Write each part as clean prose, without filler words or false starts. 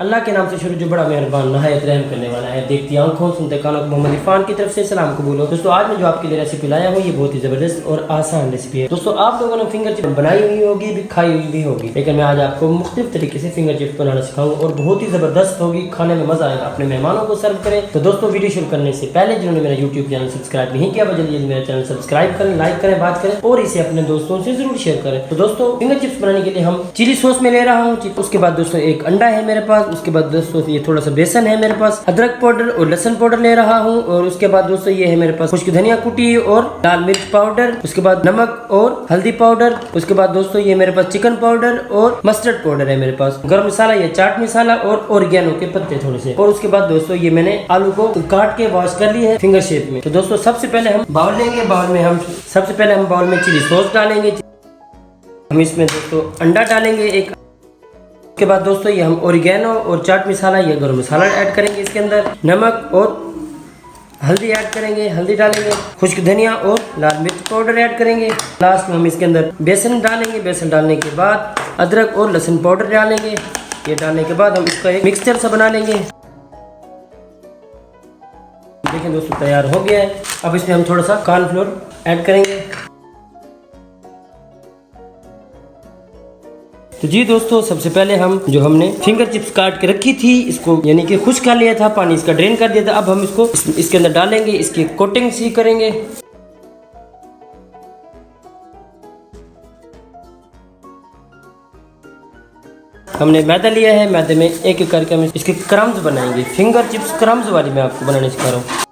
अल्लाह के नाम से शुरू जो बड़ा मेहरबान नहायत रहम करने वाला है। देखती आंखों सुनते कानों को मोहम्मद इरफान की तरफ से सलाम कबूल हो। दोस्तों आज मैं जो आपके लिए रेसिपी लाया हूँ ये बहुत ही जबरदस्त और आसान रेसिपी है। दोस्तों आप लोगों ने फिंगर चिप्स बनाई हुई होगी भी खाई हुई भी होगी, लेकिन मैं आज आपको मुख्तलिफ तरीके से फिंगर चिप्स बनाना सिखाऊंगा और बहुत ही जबरदस्त होगी, खाने में मजा आएगा। अपने मेहमानों को सर्व करें। तो दोस्तों वीडियो शुरू करने से पहले जिन्होंने मेरा यूट्यूब चैनल सब्सक्राइब नहीं किया जल्दी मेरा चैनल सब्सक्राइब करें, लाइक करें, बात करें और इसे अपने दोस्तों से जरूर शेयर करें। तो दोस्तों फिंगर चिप्स बनाने के लिए हम चिली सॉस में ले रहा हूँ। उसके बाद दोस्तों एक अंडा है मेरे पास। उसके बाद दोस्तों ये थोड़ा सा बेसन है मेरे पास, अदरक पाउडर और लहसुन पाउडर ले रहा हूँ। और उसके बाद दोस्तों ये है मेरे पास खुश्क धनिया कुटी और लाल मिर्च पाउडर। उसके बाद नमक और हल्दी पाउडर। उसके बाद दोस्तों ये मेरे पास चिकन पाउडर और मस्टर्ड पाउडर है मेरे पास। गरम मसाला, ये चाट मसाला और ऑरिगेनो के पत्ते थोड़े से। और उसके बाद दोस्तों ये मैंने आलू को काट के वॉश कर लिए है फिंगर शेप में। तो दोस्तों सबसे पहले हम बाउल लेंगे। बाउल में हम सबसे पहले बाउल में चिली सॉस डालेंगे। हम इसमें दोस्तों अंडा डालेंगे एक। उसके बाद दोस्तों ये हम ऑरिगेनो और चाट मसाला, ये गरम मसाला ऐड करेंगे इसके अंदर। नमक और हल्दी ऐड करेंगे, हल्दी डालेंगे। खुश्क धनिया और लाल मिर्च पाउडर ऐड करेंगे। लास्ट में हम इसके अंदर बेसन डालेंगे। बेसन डालने के बाद अदरक और लहसुन पाउडर डालेंगे। ये डालने के बाद हम इसका एक मिक्सचर सा बना लेंगे। देखिए दोस्तों तैयार हो गया है। अब इसमें हम थोड़ा सा कॉर्नफ्लोर ऐड करेंगे। तो जी दोस्तों सबसे पहले हम जो हमने फिंगर चिप्स काट के रखी थी इसको यानी कि खुश कर लिया था, पानी इसका ड्रेन कर दिया था। अब हम इसको इसके अंदर डालेंगे, इसकी कोटिंग सी करेंगे। हमने मैदा लिया है, मैदे में एक एक करके हम इसके क्रम्स बनाएंगे। फिंगर चिप्स क्रम्स वाली मैं आपको बनाने सिखा रहा हूँ।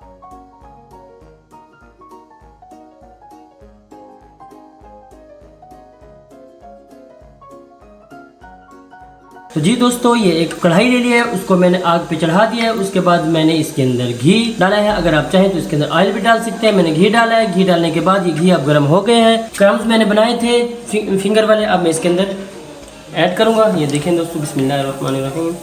तो जी दोस्तों ये एक कढ़ाई ले लिया है, उसको मैंने आग पे चढ़ा दिया है। उसके बाद मैंने इसके अंदर घी डाला है। अगर आप चाहें तो इसके अंदर ऑयल भी डाल सकते हैं। मैंने घी डाला है। घी डालने के बाद ये घी अब गर्म हो गए हैं। क्रम्स मैंने बनाए थे फिंगर वाले, अब मैं इसके अंदर ऐड करूंगा। ये देखें दोस्तों, बिस्मिल्लाहिर्रहमानिर्रहीम।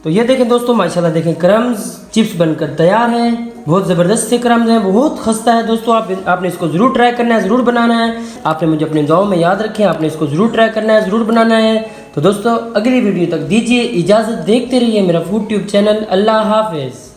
तो ये देखें दोस्तों माशाल्लाह देखें क्रम्स चिप्स बनकर तैयार हैं। बहुत ज़बरदस्त से क्रम्स हैं, बहुत खस्ता है दोस्तों। आपने इसको ज़रूर ट्राई करना है, ज़रूर बनाना है। आपने मुझे अपने दुआओं में याद रखें, आपने इसको ज़रूर ट्राई करना है, ज़रूर बनाना है। तो दोस्तों अगली वीडियो तक दीजिए इजाज़त, देखते रहिए मेरा फूड ट्यूब चैनल। अल्लाह हाफिज़।